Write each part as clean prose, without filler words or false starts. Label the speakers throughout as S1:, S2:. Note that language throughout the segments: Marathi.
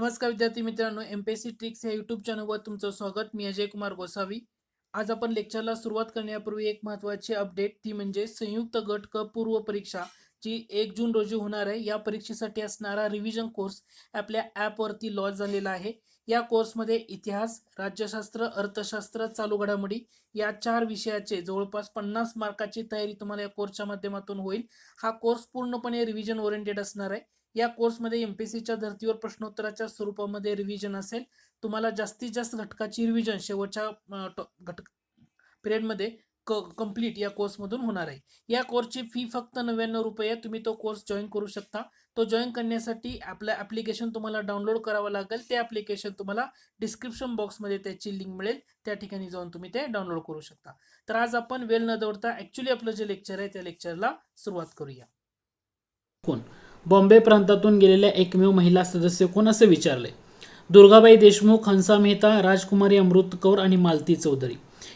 S1: नमस्कार विद्यार्थी मित्रांनो, एमपीएससी ट्रिक्स या यूट्यूब चॅनलवर तुमचं स्वागत. मी अजय कुमार गोसावी. आज आपण लेक्चरला सुरुवात करण्यापूर्वी एक महत्त्वाची अपडेट, ती म्हणजे संयुक्त गट क पूर्व परीक्षा जी 1 जून रोजी होणार आहे. या परीक्षेसाठी असणारा रिव्हिजन कोर्स आपल्या ॲपवरती लॉन्च झालेला आहे. या कोर्समध्ये इतिहास, राज्यशास्त्र, अर्थशास्त्र, चालू घडामोडी या 4 विषयाचे जवळपास 50 मार्काची तयारी तुम्हाला या कोर्सच्या माध्यमातून होईल. हा कोर्स पूर्णपणे रिव्हिजन ओरिएंटेड असणार आहे. या कोर्समध्ये एमपीएससीच्या धर्तीवर प्रश्नोत्तराच्या स्वरूपामध्ये रिव्हिजन असेल. तुम्हाला जास्तीत जास्त घटकाची रिव्हिजन शेवटच्या घटक पिरियडमध्ये कंप्लीट या कोर्समधून होणार आहे. या कोर्सची फी फक्त 99 रुपये. तुम्ही तो कोर्स जॉईन करू शकता. तो जॉईन करण्यासाठी आपलं ॲप्लिकेशन तुम्हाला डाउनलोड करावं लागेल. ते ॲप्लिकेशन तुम्हाला डिस्क्रिप्शन बॉक्समध्ये त्याची लिंक मिळेल. त्या ठिकाणी जाऊन तुम्ही ते डाउनलोड करू शकता. तर आज आपण वेळ न दवडता ॲक्च्युली आपलं जे लेक्चर आहे त्या लेक्चरला सुरुवात करूया.
S2: बॉम्बे प्रांतातून गेलेल्या एकमेव महिला सदस्य कोण असे विचारले. दुर्गाबाई देशमुख, हंसा मेहता, राजकुमारी अमृत कौर आणि मालती चौधरी.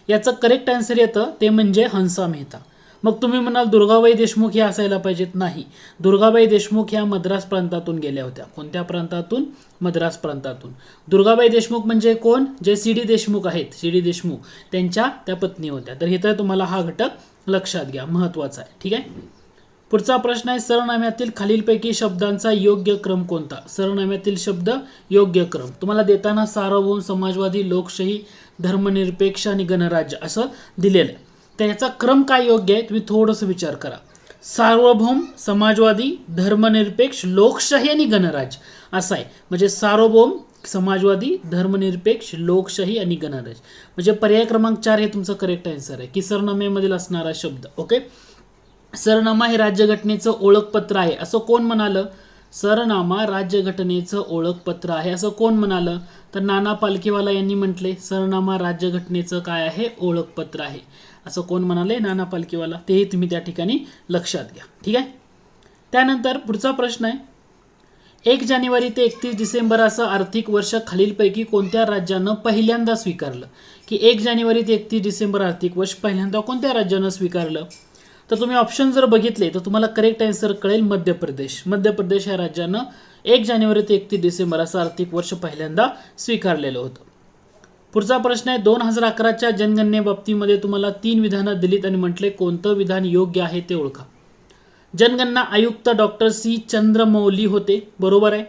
S2: याचं करेक्ट आन्सर येतं ते म्हणजे हंसा मेहता. मग तुम्ही म्हणाल दुर्गाबाई देशमुख हे असायला पाहिजेत. नाही, दुर्गाबाई देशमुख ह्या मद्रास प्रांतातून गेल्या होत्या. कोणत्या प्रांतातून? मद्रास प्रांतातून. दुर्गाबाई देशमुख म्हणजे कोण? जे सी डी देशमुख आहेत, सी डी देशमुख त्यांच्या त्या पत्नी होत्या. तर इथं तुम्हाला हा घटक लक्षात घ्या, महत्वाचा आहे. ठीक आहे. पुढचा प्रश्न आहे, सरनाम्यातील खालीलपैकी शब्दांचा योग्य क्रम कोणता? सरनाम्यातील शब्द योग्य क्रम तुम्हाला देताना सार्वभौम, समाजवादी, लोकशाही, धर्मनिरपेक्ष आणि गणराज्य असं दिलेलं आहे. तर याचा क्रम काय योग्य आहे तुम्ही थोडंसं विचार करा. सार्वभौम, समाजवादी, धर्मनिरपेक्ष, लोकशाही आणि गणराज्य असं आहे. म्हणजे सार्वभौम, समाजवादी, धर्मनिरपेक्ष, लोकशाही आणि गणराज्य. म्हणजे पर्याय क्रमांक 4 हे तुमचं करेक्ट आन्सर आहे की सरनाम्यामधील असणारा शब्द. ओके. सरनामा हे राज्यघटनेचं ओळखपत्र आहे असं कोण म्हणालं? सरनामा राज्यघटनेचं ओळखपत्र आहे असं कोण म्हणालं? तर नाना पालखीवाला यांनी म्हटले सरनामा राज्यघटनेचं काय आहे? ओळखपत्र आहे असं कोण म्हणाले? नाना पालखीवाला. तेही तुम्ही त्या ठिकाणी लक्षात घ्या. ठीक आहे. त्यानंतर पुढचा प्रश्न आहे, 1 जानेवारी ते 31 डिसेंबर असं आर्थिक वर्ष खालीलपैकी कोणत्या राज्यानं पहिल्यांदा स्वीकारलं? की 1 जानेवारी ते 31 डिसेंबर आर्थिक वर्ष पहिल्यांदा कोणत्या राज्यानं स्वीकारलं? तर तुम्ही ऑप्शन जर बघितले तर तुम्हाला करेक्ट आन्सर कळेल, मध्य प्रदेश. मध्य प्रदेश या राज्यानं 1 जानेवारी ते 31 डिसेंबर असं आर्थिक वर्ष पहिल्यांदा स्वीकारलेलं होतं. पुढचा प्रश्न आहे, 2011च्या जनगणनेबाबतीमध्ये तुम्हाला 3 विधानं दिलीत आणि म्हटले कोणतं विधान योग्य आहे ते ओळखा. जनगणना आयुक्त डॉक्टर सी चंद्रमौली होते, बरोबर आहे.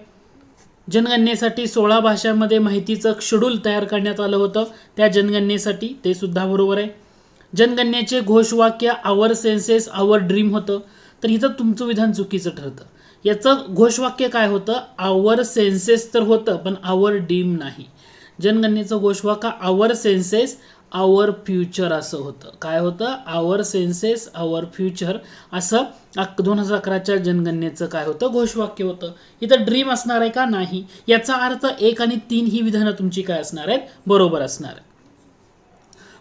S2: जनगणनेसाठी 16 भाषांमध्ये माहितीचं शेड्यूल तयार करण्यात आलं होतं त्या जनगणनेसाठी, ते सुद्धा बरोबर आहे. जनगणनेचे घोषवाक्य आवर सेन्सेस आवर ड्रीम होतं. तर इथं तुमचं विधान चुकीचं ठरतं. याचं घोषवाक्य काय होतं? आवर सेन्सेस तर होतं पण आवर ड्रीम नाही. जनगणनेचं घोषवाक्य आवर सेन्सेस आवर फ्युचर असं होतं. काय होतं? आवर सेन्सेस आवर फ्युचर असं 2011च्या जनगणनेचं काय होतं? घोषवाक्य होतं. इथं ड्रीम असणार आहे का? नाही. याचा अर्थ 1 आणि 3 ही विधानं तुमची काय असणार आहेत? बरोबर असणार आहे.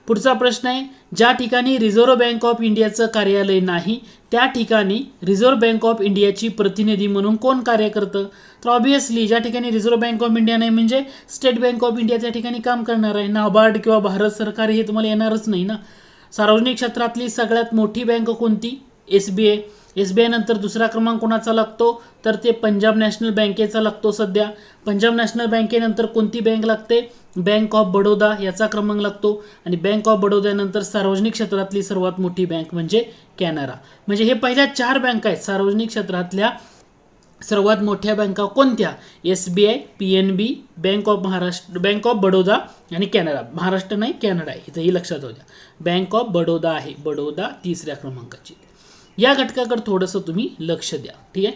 S2: पुढचा प्रश्न आहे, ज्या ठिकाणी रिझर्व्ह बँक ऑफ इंडियाचं कार्यालय नाही त्या ठिकाणी रिझर्व्ह बँक ऑफ इंडियाची प्रतिनिधी म्हणून कोण कार्य करतं? तर ऑब्व्हियसली ज्या ठिकाणी रिझर्व्ह बँक ऑफ इंडिया नाही म्हणजे स्टेट बँक ऑफ इंडिया त्या ठिकाणी काम करणार आहे. नाबार्ड किंवा भारत सरकार हे तुम्हाला येणारच नाही ना. सार्वजनिक क्षेत्रातली सगळ्यात मोठी बँक कोणती? SBI. SBI नंतर दुसरा क्रमांक कोणाचा लागतो? तर ते पंजाब नॅशनल बँकेचा लागतो सध्या. पंजाब नॅशनल बँकेनंतर कोणती बँक लागते? बँक ऑफ बडोदा याचा क्रमांक लागतो. आणि बँक ऑफ बडोद्यानंतर सार्वजनिक क्षेत्रातली सर्वात मोठी बँक म्हणजे कॅनरा. म्हणजे हे पहिल्या 4 बँका आहेत सार्वजनिक क्षेत्रातल्या सर्वात मोठ्या बँका कोणत्या? SBI, PNB, bank of Maharashtra, bank of Baroda आणि कॅनरा. महाराष्ट्र नाही, कॅनडा आहे. इथंही लक्षात होऊ द्या. बँक ऑफ बडोदा आहे, बडोदा 3ऱ्या क्रमांकाची. या घटकाकडे थोडंसं तुम्ही लक्ष द्या. ठीक आहे.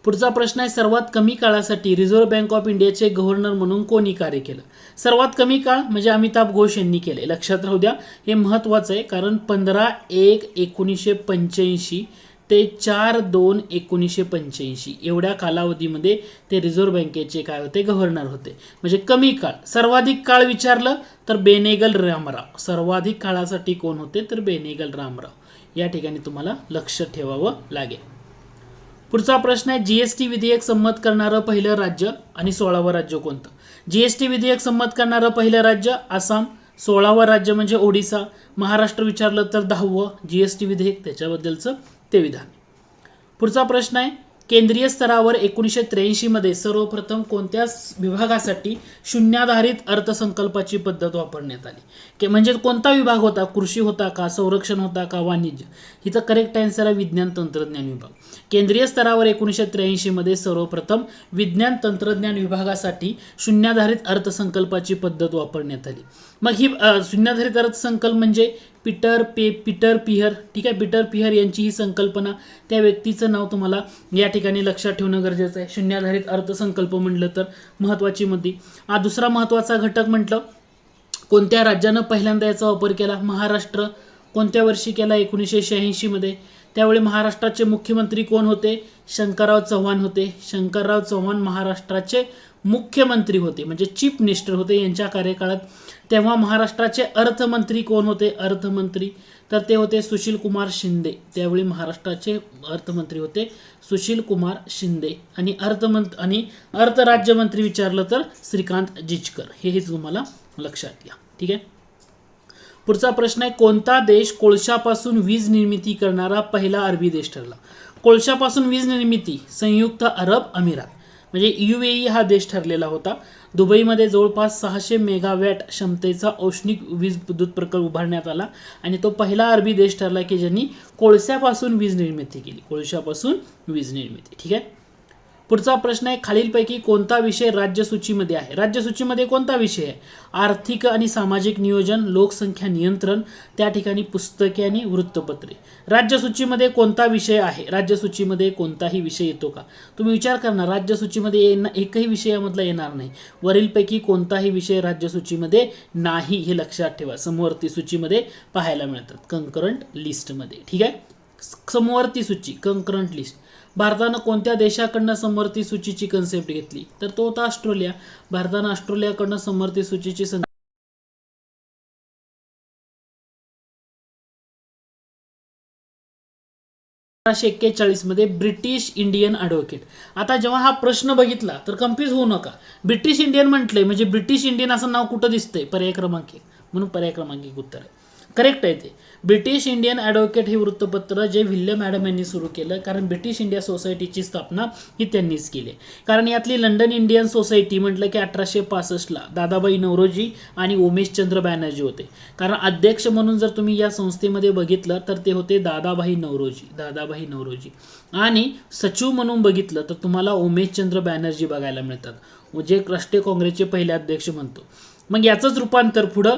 S2: पुढचा प्रश्न आहे, सर्वात कमी काळासाठी रिझर्व्ह बँक ऑफ इंडियाचे गव्हर्नर म्हणून कोणी कार्य केलं? सर्वात कमी काळ म्हणजे अमिताभ घोष यांनी केले. लक्षात राहू द्या, हे महत्त्वाचं आहे कारण 15/1/1985 ते 4/2/1985 एवढ्या कालावधीमध्ये ते रिझर्व्ह बँकेचे काय होते? गव्हर्नर होते. म्हणजे कमी काळ. सर्वाधिक काळ विचारलं तर बेनेगल रामराव. सर्वाधिक काळासाठी कोण होते? तर बेनेगल रामराव. या ठिकाणी तुम्हाला लक्ष ठेवावं लागेल. पुढचा प्रश्न आहे, जीएसटी विधेयक संमत करणारं पहिलं राज्य आणि 16वं राज्य कोणतं? जीएसटी विधेयक संमत करणारं पहिलं राज्य आसाम, 16वं राज्य म्हणजे ओडिसा, महाराष्ट्र विचारलं तर 10वं जीएसटी विधेयक त्याच्याबद्दलचं ते विधान. पुढचा प्रश्न आहे, केंद्रीय स्तरावर 1983 मध्ये सर्वप्रथम कोणत्या विभागासाठी शून्याधारित अर्थसंकल्पाची पद्धत वापरण्यात आली? म्हणजे कोणता विभाग होता? कृषी होता का, संरक्षण होता का, वाणिज्य? हिचं करेक्ट आन्सर आहे विज्ञान तंत्रज्ञान विभाग. केंद्रीय स्तरावर 1983 मध्ये सर्वप्रथम विज्ञान तंत्रज्ञान विभागासाठी शून्याधारित अर्थसंकल्पाची पद्धत वापरण्यात आली. मग ही शून्याधारित अर्थसंकल्प म्हणजे पीटर पिहर, ठीक आहे, पीटर पिहर यांची ही संकल्पना. त्या व्यक्तीचं नाव तुम्हाला या ठिकाणी लक्षात ठेवणं गरजेचं आहे. शून्याधारित अर्थसंकल्प म्हटलं तर महत्त्वाची मुद्दे. दुसरा महत्त्वाचा घटक म्हटलं, कोणत्या राज्यानं पहिल्यांदा याचा वापर केला? महाराष्ट्र. कोणत्या वर्षी केला? 1986 मध्ये. त्यावेळी महाराष्ट्राचे मुख्यमंत्री कोण होते? शंकरराव चव्हाण होते. शंकरराव चव्हाण महाराष्ट्राचे मुख्यमंत्री होते, म्हणजे चीफ मिनिस्टर होते यांच्या कार्यकाळात. तेव्हा महाराष्ट्राचे अर्थमंत्री कोण होते? अर्थमंत्री तर ते होते सुशील कुमार शिंदे. त्यावेळी महाराष्ट्राचे अर्थमंत्री होते सुशील कुमार शिंदे. आणि अर्थराज्यमंत्री विचारलं तर श्रीकांत जिचकर. हे तुम्हाला लक्षात घ्या, ठीक आहे. पुढचा प्रश्न आहे, कोणता देश कोळशापासून वीज निर्मिती करणारा पहिला अरबी देश ठरला? कोळशापासून वीज निर्मिती संयुक्त अरब अमिरात म्हणजे UAE हा देश ठरलेला होता. दुबईमध्ये जवळपास 600 मेगावॅट क्षमतेचा औष्णिक वीज विद्युत प्रकल्प उभारण्यात आला आणि तो पहिला अरबी देश ठरला की ज्यांनी कोळशापासून वीज निर्मिती केली. कोळशापासून वीज निर्मिती, ठीक आहे. पुढचा प्रश्न आहे, खालीलपैकी कोणता विषय राज्यसूचीमध्ये आहे? राज्यसूचीमध्ये कोणता विषय आहे? आर्थिक आणि सामाजिक नियोजन, लोकसंख्या नियंत्रण, त्या ठिकाणी पुस्तके आणि वृत्तपत्रे. राज्यसूचीमध्ये कोणता विषय आहे? राज्यसूचीमध्ये कोणताही विषय येतो का? तुम्ही विचार करणार, राज्यसूचीमध्ये एकही विषयामधला येणार नाही. वरीलपैकी कोणताही विषय राज्यसूचीमध्ये नाही हे लक्षात ठेवा. समवर्ती सूचीमध्ये पाहायला मिळतात, कंकरंट लिस्टमध्ये, ठीक आहे. समवर्ती सूची, कंकरंट लिस्ट. भारतानं कोणत्या देशाकडनं समवर्ती सूचीची कन्सेप्ट घेतली? तर तो होता ऑस्ट्रेलिया. भारतानं ऑस्ट्रेलियाकडनं समवर्ती सूचीची 1841 मध्ये ब्रिटिश इंडियन ॲडव्होकेट. आता जेव्हा हा प्रश्न बघितला तर कन्फ्यूज होऊ नका. ब्रिटिश इंडियन म्हटलंय म्हणजे ब्रिटिश इंडियन असं नाव कुठं दिसतंय? पर्याय क्रमांक 1, म्हणून पर्याय क्रमांक 1 उत्तर आहे. करेक्ट आहे ते. ब्रिटिश इंडियन ॲडव्होकेट हे वृत्तपत्र जे विल्यम ॲडम यांनी सुरू केलं, कारण ब्रिटिश इंडिया सोसायटीची स्थापना ही त्यांनीच केली. कारण यातली लंडन इंडियन सोसायटी म्हटलं की 1865ला दादाबाई नौरोजी आणि उमेशचंद्र बॅनर्जी होते. कारण अध्यक्ष म्हणून जर तुम्ही या संस्थेमध्ये बघितलं तर ते होते दादाभाई नौरोजी. आणि सचिव म्हणून बघितलं तर तुम्हाला उमेशचंद्र बॅनर्जी बघायला मिळतात, जे राष्ट्रीय काँग्रेसचे पहिले अध्यक्ष म्हणतो. मग याचंच रूपांतर पुढं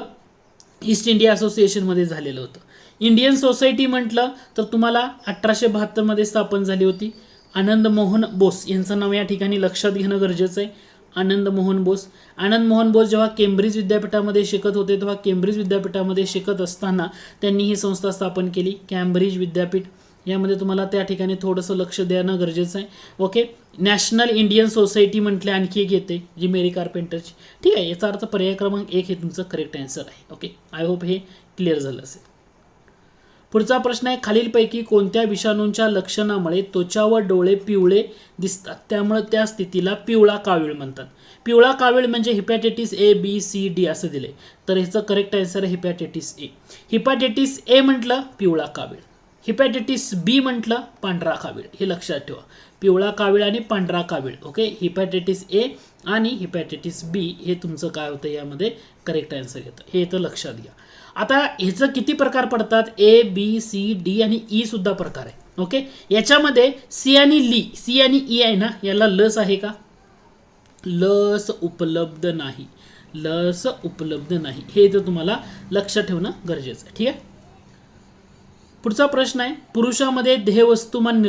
S2: ईस्ट इंडिया असोसिएशनमध्ये झालेलं होतं. इंडियन सोसायटी म्हटलं तर तुम्हाला 1872 मध्ये स्थापन झाली होती. आनंद मोहन बोस यांचं नाव या ठिकाणी लक्षात घेणं गरजेचं आहे. आनंद मोहन बोस जेव्हा केम्ब्रिज विद्यापीठामध्ये शिकत होते, तेव्हा केम्ब्रिज विद्यापीठामध्ये शिकत असताना त्यांनी ही संस्था स्थापन केली, कॅम्ब्रिज विद्यापीठ. यामध्ये तुम्हाला त्या ठिकाणी थोडंसं लक्ष देणं गरजेचं आहे. ओके. नॅशनल इंडियन सोसायटी म्हटले आणखी एक येते जी मेरी कार्पेंटरची, ठीक आहे. याचा अर्थ पर्याय क्रमांक 1 हे तुमचं करेक्ट आन्सर आहे. ओके, आय होप हे क्लिअर झालं असेल. पुढचा प्रश्न आहे, खालीलपैकी कोणत्या विषाणूंच्या लक्षणामुळे त्वचा व डोळे पिवळे दिसतात, त्यामुळे त्या स्थितीला पिवळा कावीळ म्हणतात? पिवळा कावीळ म्हणजे hepatitis A, B, C, D असं दिले, तर ह्याचं करेक्ट आन्सर आहे हिपॅटायटिस A. हिपॅटायटिस A म्हटलं पिवळा कावीळ, हिपॅटायटिस B म्हटलं पांढरा कावीळ. हे लक्षात ठेवा, पिवळा कावीळ आणि पांढरा कावीळ. ओके, हिपॅटायटिस A आणि हिपॅटायटिस B हे तुमचं काय होतं यामध्ये करेक्ट आन्सर येतं, हे इथं लक्षात घ्या. आता ह्याचं किती प्रकार पडतात? A, B, C, D आणि E सुद्धा प्रकार आहे. ओके, याच्यामध्ये C आणि E आहे ना, याला लस आहे का? लस उपलब्ध नाही, हे तर तुम्हाला लक्षात ठेवणं गरजेचं आहे. ठीक आहे. पुढचा प्रश्न आहे, पुरुषामध्ये ध्येयवस्तुमान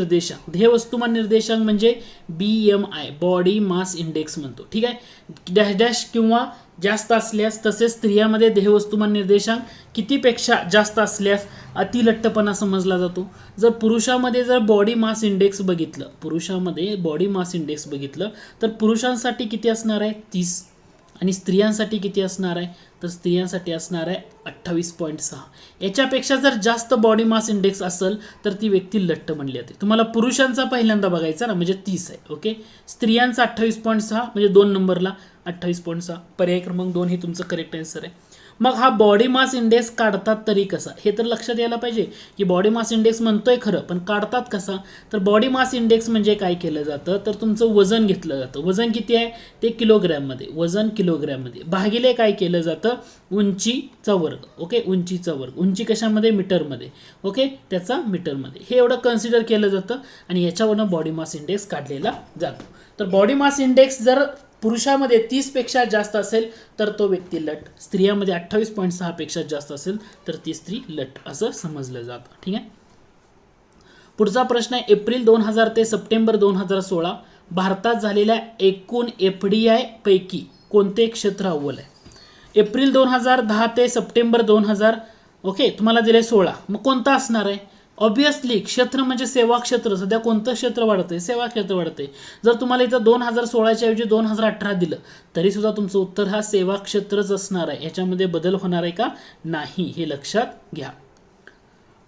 S2: निर्देशांक म्हणजे BMI, बॉडी मास इंडेक्स म्हणतो. ठीक आहे. डॅश डॅश किंवा जास्त असल्यास, तसेच स्त्रियामध्ये ध्येयवस्तुमान निर्देशांक कितीपेक्षा जास्त असल्यास अतिलठ्ठपणा समजला जातो. जर पुरुषामध्ये जर बॉडी मास इंडेक्स बघितलं, तर पुरुषांसाठी किती असणार आहे? 30 आणि स्त्रियांसाठी किती असणार आहे? तर स्त्रियांसाठी असणार आहे 28.6. याच्यापेक्षा जर जास्त बॉडी मास इंडेक्स असेल तर ती व्यक्ती लठ्ठ म्हणली जाते. तुम्हाला पुरुषांचा पहिल्यांदा बघायचा ना, म्हणजे 30 आहे. ओके, स्त्रियांचा 28.6 म्हणजे 2 नंबरला 28.6. पर्याय क्रमांक 2 हे तुमचं करेक्ट आन्सर आहे. मग हा बॉडी मास इंडेक्स काढतात तरी कसा, हे तर लक्षात यायला पाहिजे की बॉडी मास इंडेक्स म्हणतोय खरं, पण काढतात कसा. तर बॉडी मास इंडेक्स म्हणजे काय केलं जातं, तर तुमचं वजन घेतलं जातं. वजन किती आहे ते किलोग्रॅममध्ये, वजन किलोग्रॅममध्ये भागिले काय केलं जातं, उंचीचा वर्ग. ओके, उंचीचा वर्ग. उंची कशामध्ये, मीटरमध्ये. ओके, त्याचा मीटरमध्ये. हे एवढं कन्सिडर केलं जातं आणि याच्यावरनं बॉडी मास इंडेक्स काढलेला जातो. तर बॉडी मास इंडेक्स जर पुरुषामध्ये 30 पेक्षा जास्त असेल तर तो व्यक्ती लट, स्त्रियामध्ये 28.6 पेक्षा जास्त असेल तर ती स्त्री लट असं समजलं जातं. ठीक आहे. पुढचा प्रश्न आहे, एप्रिल 2000 ते सप्टेंबर 2016 भारतात झालेल्या एकूण FDI पैकी कोणते क्षेत्र अव्वल आहे. एप्रिल 2010 ते सप्टेंबर 2000, ओके, तुम्हाला दिले 16, मग कोणता असणार आहे. ऑब्विसली क्षेत्र म्हणजे सेवा क्षेत्र. सध्या कोणतं क्षेत्र वाढतंय, सेवा क्षेत्र वाढतंय. जर तुम्हाला इथं 2016च्या ऐवजी 2018 दिलं तरी सुद्धा तुमचं उत्तर हा सेवा क्षेत्रच असणार आहे. याच्यामध्ये बदल होणार आहे का, नाही, हे लक्षात घ्या.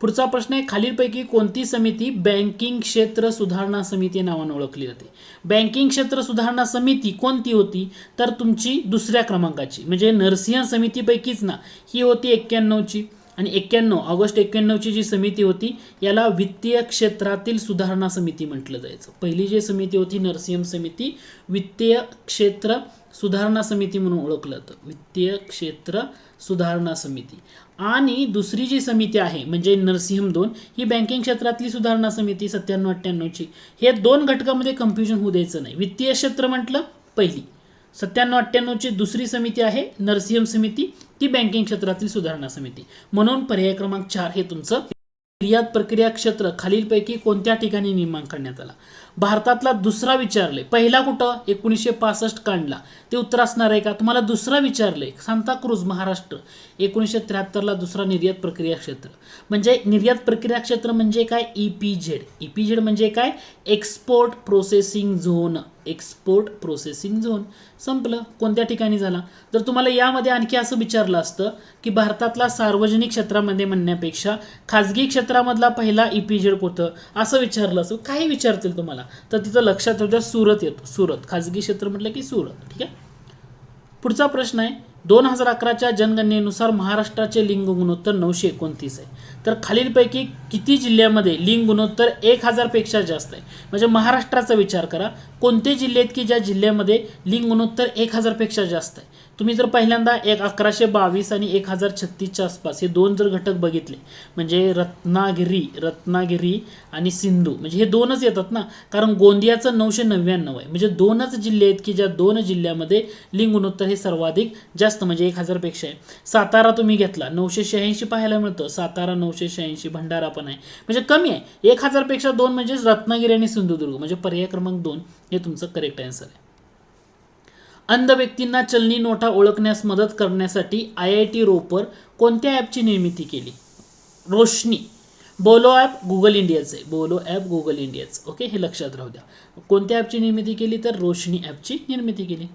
S2: पुढचा प्रश्न आहे, खालीलपैकी कोणती समिती बँकिंग क्षेत्र सुधारणा समिती नावाने ओळखली जाते. बँकिंग क्षेत्र सुधारणा समिती कोणती होती, तर तुमची दुसऱ्या क्रमांकाची म्हणजे नरसिंह समितीपैकीच ना, ही होती 91ची. आणि 91 ऑगस्ट 91ची जी समिती होती याला वित्तीय क्षेत्रातील सुधारणा समिती म्हटलं जायचं. पहिली जी समिती होती नरसिंह समिती, वित्तीय क्षेत्र सुधारणा समिती म्हणून ओळखलं जातं, वित्तीय क्षेत्र सुधारणा समिती. आणि दुसरी जी समिती आहे म्हणजे नरसिंह 2, ही बँकिंग क्षेत्रातली सुधारणा समिती 97-98ची. हे दोन घटकामध्ये कन्फ्युजन होऊ द्यायचं नाही. वित्तीय क्षेत्र म्हटलं पहिली, 97-98ची दुसरी समिती आहे नरसिंह समिती, ती बँकिंग क्षेत्रातील सुधारणा समिती. म्हणून पर्याय क्रमांक 4 हे तुमचं. निर्यात प्रक्रिया क्षेत्र खालीलपैकी कोणत्या ठिकाणी निर्माण करण्यात आला. भारतातला दुसरा विचारले, पहिला कुठं 1965 काढला, ते उत्तर असणार आहे का. तुम्हाला दुसरा विचारले सांताक्रूज महाराष्ट्र, 1973ला दुसरा निर्यात प्रक्रिया क्षेत्र. म्हणजे निर्यात प्रक्रिया क्षेत्र म्हणजे काय, EPZ. EPZ म्हणजे काय, export processing zone. Export processing zone संपलं. कोणत्या ठिकाणी झाला. जर तुम्हाला यामध्ये आणखी असं विचारलं असतं की भारतातला सार्वजनिक क्षेत्रामध्ये म्हणण्यापेक्षा खाजगी क्षेत्रामधला पहिला EPZ कोणतं असं विचारलं असं, काही विचारतील तुम्हाला, तर तिथं लक्षात ठेवता सुरत येतो. सुरत, खाजगी क्षेत्र म्हटलं की सुरत. ठीक आहे. पुढचा प्रश्न आहे, 2011च्या जनगणनेनुसार महाराष्ट्राचे लिंग गुणोत्तर 929 आहे. तर खालीलपैकी किती जिल्ह्यामध्ये लिंग गुणोत्तर 1000 पेक्षा जास्त आहे. म्हणजे महाराष्ट्राचा विचार करा, कोणते जिल्हे आहेत की ज्या जिल्ह्यामध्ये लिंग गुणोत्तर 1000 पेक्षा जास्त आहे. तुम्ही जर पहिल्यांदा 1122 आणि 1036च्या आसपास हे दोन जर घटक बघितले, म्हणजे रत्नागिरी आणि सिंधू, म्हणजे हे दोनच येतात ना, कारण गोंदियाचं 999 आहे. म्हणजे दोनच जिल्हे आहेत की ज्या दोन जिल्ह्यामध्ये लिंग गुणोत्तर हे सर्वाधिक जास्त म्हणजे 1000 पेक्षा आहे. सातारा तुम्ही घेतला 986 पाहायला मिळतं, सातारा 986, भंडारा पण आहे, म्हणजे कमी आहे. 1000 पेक्षा 2 म्हणजे रत्नागिरी आणि सिंधुदुर्ग. म्हणजे पर्याय क्रमांक 2 हे तुमचं करेक्ट आन्सर आहे. अंध व्यक्तींना चलनी नोटा ओळखण्यास मदत करण्यासाठी IIT रोपर कोणत्या ॲपची निर्मिती केली. रोशनी. बोलो ॲप गुगल इंडियाचं आहे, बोलो ॲप गुगल इंडियाचं. ओके, हे लक्षात राहू द्या. कोणत्या ॲपची निर्मिती केली, तर रोशनी ॲपची निर्मिती केली.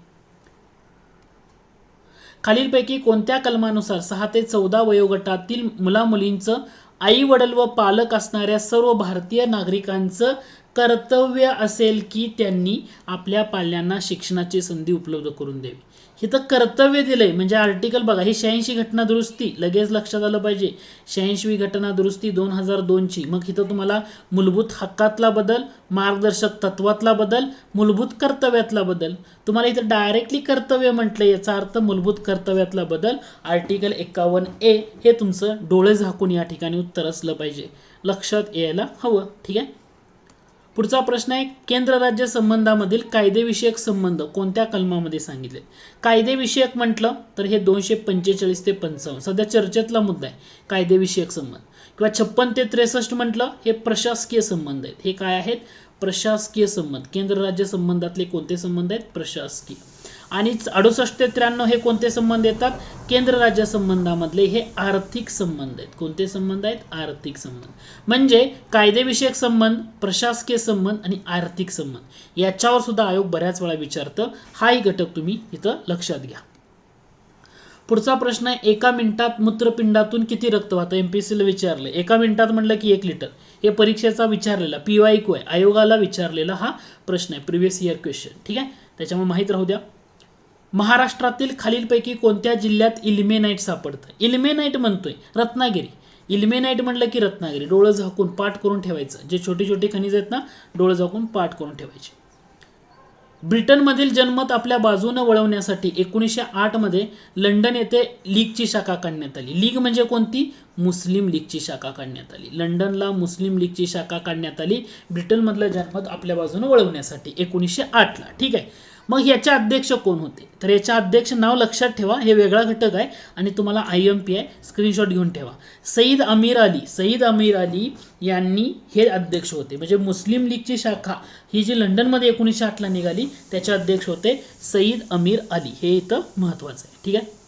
S2: खालीलपैकी कोणत्या कलमानुसार 6 ते 14 वयोगटातील मुलामुलींचं आई वडील व पालक असणाऱ्या सर्व भारतीय नागरिकांचं कर्तव्य असेल की त्यांनी आपल्या पाल्यांना शिक्षणाची संधी उपलब्ध करून द्यावी. हे तर कर्तव्य दिलंय. म्हणजे आर्टिकल बघा, ही 86 घटना दुरुस्ती लगेच लक्षात आलं पाहिजे. 86वी घटना दुरुस्ती 2002ची. मग इथं तुम्हाला मूलभूत हक्कातला बदल, मार्गदर्शक तत्वातला बदल, मूलभूत कर्तव्यातला बदल. तुम्हाला इथं डायरेक्टली कर्तव्य म्हटलं, याचा अर्थ मूलभूत कर्तव्यातला बदल. आर्टिकल 51A हे तुमचं डोळे झाकून या ठिकाणी उत्तर असलं पाहिजे, लक्षात यायला हवं. ठीक आहे. पुढचा प्रश्न आहे, केंद्र राज्य संबंधामधील कायदेविषयक संबंध कोणत्या कलमामध्ये सांगितले. कायदेविषयक म्हटलं तर हे 245 ते 55 सध्या चर्चेतला मुद्दा आहे, कायदेविषयक संबंध. किंवा 56 ते 63 म्हटलं हे प्रशासकीय संबंध आहेत. हे काय आहेत, प्रशासकीय संबंध. केंद्र राज्य संबंधातले कोणते संबंध आहेत, प्रशासकीय. आणि 68 ते 93 हे कोणते संबंध येतात, केंद्र राज्य संबंधामधले हे आर्थिक संबंध आहेत. कोणते संबंध आहेत, आर्थिक संबंध. म्हणजे कायदेविषयक संबंध, प्रशासकीय संबंध आणि आर्थिक संबंध याच्यावर सुद्धा आयोग बऱ्याच वेळा विचारतं. हाही घटक तुम्ही इथं लक्षात घ्या. पुढचा प्रश्न आहे, एका मिनिटात मूत्रपिंडातून किती रक्त वाहतं. MPSCला विचारलं. एका मिनिटात म्हटलं की 1 लिटर. हे परीक्षेचा विचारलेला PYQ आहे, आयोगाला विचारलेला हा प्रश्न आहे, प्रिव्हियस इयर क्वेश्चन. ठीक आहे, त्याच्यामुळे माहीत राहू द्या. महाराष्ट्रातील खालीलपैकी कोणत्या जिल्ह्यात इल्मेनाइट सापडतं? इल्मेनाइट म्हणतोय रत्नागिरी. इल्मेनाइट म्हटलं की रत्नागिरी. डोळं झाकून पाठ करून ठेवायचं. जे छोटी छोटी खनिज आहेत ना, डोळं झाकून पाठ करून ठेवायचे. ब्रिटनमधील जनमत आपल्या बाजूने वळवण्यासाठी 1908 मध्ये लंडन येथे लीगची शाखा काढण्यात आली. लीग म्हणजे कोणती? मुस्लिम लीगची शाखा काढण्यात आली. लंडनला मुस्लिम लीगची शाखा काढण्यात आली ब्रिटनमधलं जनमत आपल्या बाजूने वळवण्यासाठी 1908 ला. ठीक आहे. मग याचे अध्यक्ष कोण होते? तर याच्या अध्यक्ष नाव लक्षात ठेवा, हे वेगळा घटक आहे आणि तुम्हाला IMP आहे, स्क्रीनशॉट घेऊन ठेवा. सईद अमीर अली. सईद अमीर अली यांनी हे अध्यक्ष होते. म्हणजे मुस्लिम लीगची शाखा ही जी लंडनमध्ये 1908 ला निघाली त्याचे अध्यक्ष होते सईद अमीर अली. हे इथं महत्त्वाचं आहे. ठीक आहे.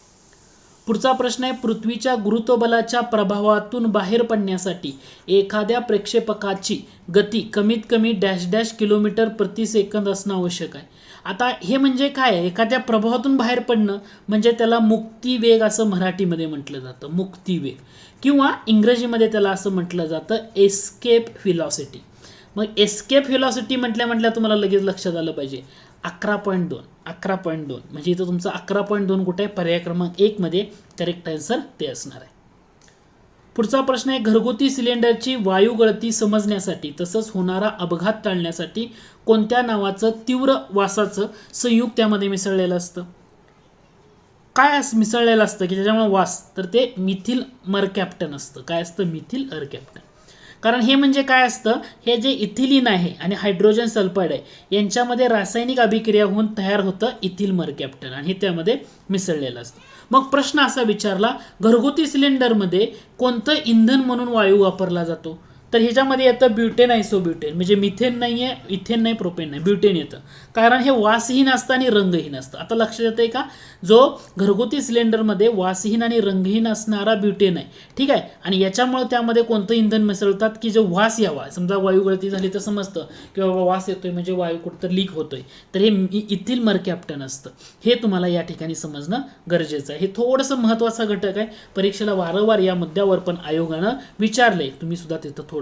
S2: पुढचा प्रश्न आहे, पृथ्वीच्या गुरुत्वबलाच्या प्रभावातून बाहेर पडण्यासाठी एखाद्या प्रक्षेपकाची गती कमीत कमी डॅश डॅश किलोमीटर प्रति सेकंद असणं आवश्यक आहे. आता हे म्हणजे काय आहे? एखाद्या प्रभावातून बाहेर पडणं म्हणजे त्याला मुक्तिवेग असं मराठीमध्ये म्हटलं जातं. मुक्तिवेग किंवा इंग्रजीमध्ये त्याला असं म्हटलं जातं एस्केप व्हेलॉसिटी. मग एस्केप व्हेलॉसिटी म्हटल्या तुम्हाला लगेच लक्षात आलं पाहिजे 11.2. 11.2 म्हणजे इथं तुमचं 11.2 कुठे आहे? पर्याय क्रमांक 1 मध्ये करेक्ट आन्सर ते असणार आहे. पुढचा प्रश्न आहे, घरगुती सिलेंडरची वायू गळती समजण्यासाठी तसंच होणारा अपघात टाळण्यासाठी कोणत्या नावाचं तीव्र वासाचं संयुक्त त्यामध्ये मिसळलेलं असतं? काय मिसळलेलं असतं की त्याच्यामुळे वास? तर ते मिथिल मरकॅप्टन असतं. काय असतं? मिथिल मरकॅप्टन. कारण हे म्हणजे काय असतं? हे जे इथिलीन आहे आणि हायड्रोजन सल्फाईड आहे यांच्यामध्ये रासायनिक अभिक्रिया होऊन तयार होतं इथिल मरकॅप्टन आणि हे त्यामध्ये मिसळलेलं असतं. मग प्रश्न असा विचारला, घरगुती सिलेंडरमध्ये कोणतं इंधन म्हणून वायू वापरला जातो? तर ह्याच्यामध्ये येतं ब्युटेन आयसोब्युटेन. म्हणजे मिथेन नाही आहे, इथेन नाही, प्रोपेन नाही, ब्युटेन येतं. कारण हे वासहीन असतं आणि रंगहीन असतं. आता लक्षात येतंय का? जो घरगुती सिलेंडरमध्ये वासहीन आणि रंगहीन असणारा ब्युटेन आहे. ठीक आहे. आणि याच्यामुळे त्यामध्ये कोणतं इंधन मिसळतात की जो वास यावा. समजा वायू गळती झाली तर समजतं की बाबा वास येतोय म्हणजे वायू कुठं लीक होतोय. तर हे इथिल मरकॅप्टन असतं. हे तुम्हाला या ठिकाणी समजणं गरजेचं आहे. हे थोडंसं महत्त्वाचा घटक आहे. परीक्षेला वारंवार या मुद्द्यावर पण आयोगानं विचारलंय. तुम्ही सुद्धा तिथं थोडं